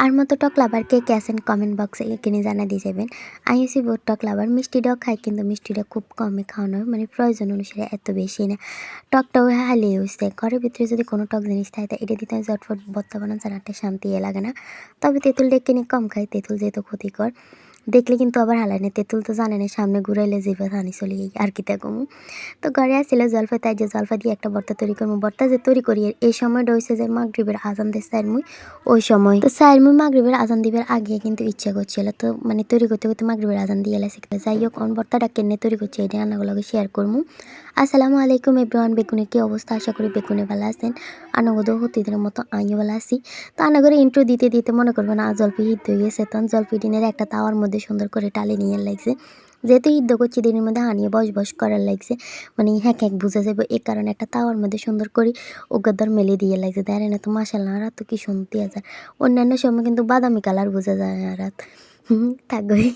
আর মতো টক লাভার কে কে আছেন কমেন্ট বক্সে এখানে জানা দিয়ে যাবেন। আমি হচ্ছি বহুত টক লাভার, মিষ্টিটাও খাই কিন্তু মিষ্টিটা খুব কমে খাওয়ানো হয়, মানে প্রয়োজন অনুসারে, এত বেশি না। টকটাও হালিয়ে হয়েছে, ঘরের ভিতরে যদি কোনো টক জিনিস থাকে তা এটা দিতে ঝটফট ভর্তা বানান ছাড়া একটা শান্তি লাগে না। তবে তেঁতুল ডেকে নিয়ে কম খাই, তেঁতুল যেহেতু ক্ষতিকর। দেখলে কিন্তু আবার হালাই না, তেঁতুল তো জানে না, সামনে ঘুরাইলে জিভে ধানি চলে আর কি দেখো। তো ঘরে আসছিল জলফাই, তাই যে জলফাই দিয়ে একটা ভর্তা তৈরি করবো। ভর্তা যে তৈরি করি এই সময়টা হয়েছে যে মাগরিবের আজান দেয় সাইরমুই, ওই সময় তো সাইরমুই মাগরিবের আজান দিবার আগে কিন্তু ইচ্ছা করছিল, তো মানে তৈরি করতে করতে মাগরিবের আজান দিয়ে এলাইছে। যাই হোক, অন ভর্তাটা কেনে তৈরি করছি এই রান্নাগুলোকে শেয়ার করবো। আসসালামু আলাইকুম এভরিওয়ান, বেগুনের কি অবস্থা? আশা করি বেগুনে ভালো আছেন। আনাগোদও প্রতিদিনের মতো আমিও ভালো আছি। তো আনাগরে ইন্ট্রো দিতে দিতে মনে করবেন জলফি হিট হয়ে গেছে, তখন জলফি ডিনের একটা তাওয়ার মধ্যে সুন্দর করে টালি নিয়ে লাগছে। যেহেতু ইদ্য করছি দিনের মধ্যে হানিয়ে বস বস করার লাগছে, মানে হ্যাক বুঝে যাবো, এই কারণে একটা তাওয়ার মধ্যে সুন্দর করে ওগাদার মেলে দিয়ে লাগছে। দেয় না তো মাসাল্লাহ, রাত তো কি শুনতে যায়। অন্যান্য সময় কিন্তু বাদামি কালার বোঝা যায় রাত। থাকবে।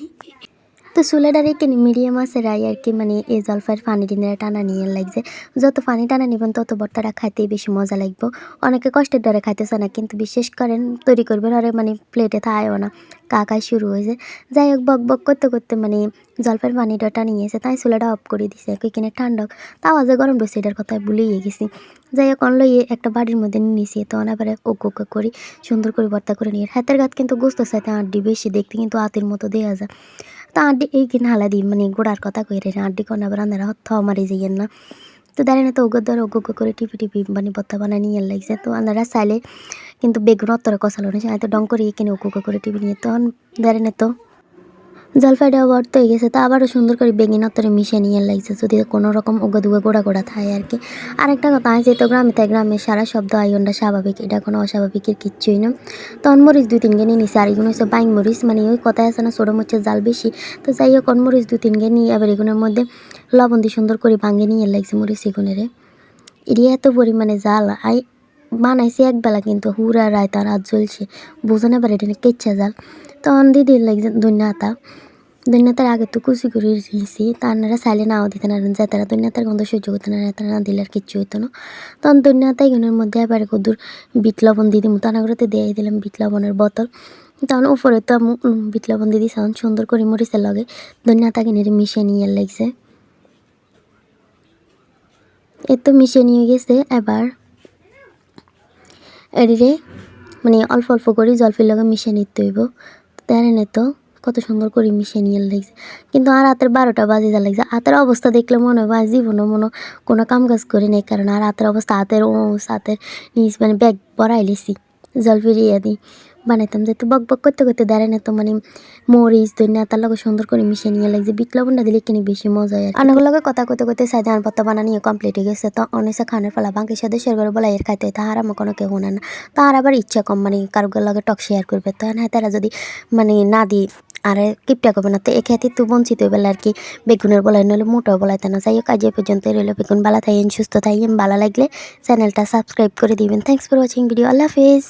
তো চুলাটারে কিনে মিডিয়াম আছে রাই আর কি, মানে এই জলফাইয়ের পানি টিনের টানা নিয়ে লাগছে। যত পানি টানা নিবেন তত ভর্তাটা খাইতেই বেশি মজা লাগবে। অনেকে কষ্টের ডরে খাইতেছে না, কিন্তু বিশেষ করেন তৈরি করবেন আরে মানে প্লেটে থায়ও না, কাকাই শুরু হয়েছে। যাই হোক, বক বক করতে করতে মানে জলফাইয়ের পানিটা টানিয়েছে, তাই চুলাটা অফ করে দিছে। কিনে ঠান্ডা তাও আজ গরম রয়েছে, এটার কথা ভুলেই গেছি। যাই হোক, অনলো একটা বাড়ির মধ্যে নিয়েছি, তো অনাবারে ওক করি সুন্দর করে ভর্তা করে নিয়ে। হাতের গাত কিন্তু গোস্ত চাইতে আড্ডি বেশি, দেখতে কিন্তু হাতের মতো দেওয়া যায়। তা আড্ডি এই কিনা হালা দিই, মানে গোড়ার কথা কইরে না, আড্ডি কোন আবার আন্ধারা হত্থ মারি যাইয়েন না। তো দাঁড়িয়ে না, তো ওগো ধর ওগো করে টিপি টিপি মানে ভর্তা বানায় নিয়ে লাগছে। তো আন্ধারা চাইলে কিন্তু বেগুন অত্তরে কষালো না, তো ডং করে কিনে ওগো করে টিপি নিয়ে, তখন দাঁড়িয়ে না তো জলফাইটাও ভর্তা হয়ে গেছে। তা আবারও সুন্দর করে বেগুন অত্তরে মিশিয়ে নিয়ে লাগছে, যদি কোনো রকম উগো দুগো গোড়া গোড়া থাকে আর কি। আরেকটা কথা আছে, তো গ্রামে তাই গ্রামে সারা শব্দ আইনটা স্বাভাবিক, এটা কোনো অস্বাভাবিকের কিচ্ছুই না। তখন মরিচ 2-3 গে নিয়ে নিছে, আর এগুলো হচ্ছে বাইং মরিচ, মানে ওই কথায় আছে না ছোটো মরিচের জাল বেশি। তো যাই হোক, মরিচ 2-3 গে নিয়ে আবার এগুলোর মধ্যে লবণ দিয়ে সুন্দর করে ভাঙে নিয়ে লাগছে মরিচ এগুনেরে। এটি এত পরিমাণে জাল বানাইছে একবেলা, কিন্তু হুরা রায় তার রাত জ্বলছে, বোঝো না এবার এটা কেচ্ছা জাল। তখন দিদির লাগছে ধন্যতার আগে তো কুচি করে দিয়েছি, তারা চাইলে নাও দিতে না, যায় তারা ধন্যতার গন্ধ সহ্য করতে না, তারা না দিলে আর কিচ্ছু হইতো না। তখন ধন্যতা এগুলোর মধ্যে এবার কদূর বিট লবণ দিয়ে দিই, তানাগুলোতে দিয়ে দিলাম বিট লবণের বোতল। তখন উপরে তো বিট লবণ দিয়ে দিয়েছি, সুন্দর করে মরিচের লগে ধন্যতা কিনে মিশিয়ে নিয়ে লাগছে। এ তো মিশিয়ে নিয়ে গেছে। এবার এদিকে মানে অল্প অল্প করে জলফির লগে মিশিয়ে নিতে হইব। তার এনে তো কত সুন্দর করে মিশিয়ে নিয়ে লাগছে, কিন্তু আর রাতের 12টা বাজে যা লাগছে। হাতের অবস্থা দেখলে মনে হয় জীবনও কোনো কাম কাজ করি নেই, কারণ আর হাতের অবস্থা হাতের নিচ মানে ব্যাগ ভরাই লিছি জলফির দিই বানাইতাম। যেহেতু বক বক করতে করতে দাঁড়ায় না, তো মানে মরিচ ধনিয়া তার লগে সুন্দর করে মিশিয়ে নিয়ে লাগছে। বিট লবণটা দিলে কিনে বেশি মজা হয়। অনেকগুলো কথা করতে করতে সাইড ধান পাতা বানা নিয়ে কমপ্লিট হয়ে গেছে। তো অনেসা খানের ফলা বাকি সাথে শেয়ার করে বলা এর খাইতে তাহার আমার কোনো কেউ না, তার আবার ইচ্ছা কম, মানে কারোর লগে টক শেয়ার করবে, তো হ্যাঁ তারা যদি মানে না দিই আর কিপটা করবে না, তো এক্ষেত্রে তো বঞ্চিত হয়ে বেলা আর কি। বেগুনের বলাই নইলে মোটাও বলাইতে না। যাই হোক, আজ পর্যন্ত রইল। বেগুন ভালো থাকেন, সুস্থ থাকেন, ভালো লাগলে চ্যানেলটা সাবস্ক্রাইব করে দিবেন। Thanks for watching video. Allah Hafiz.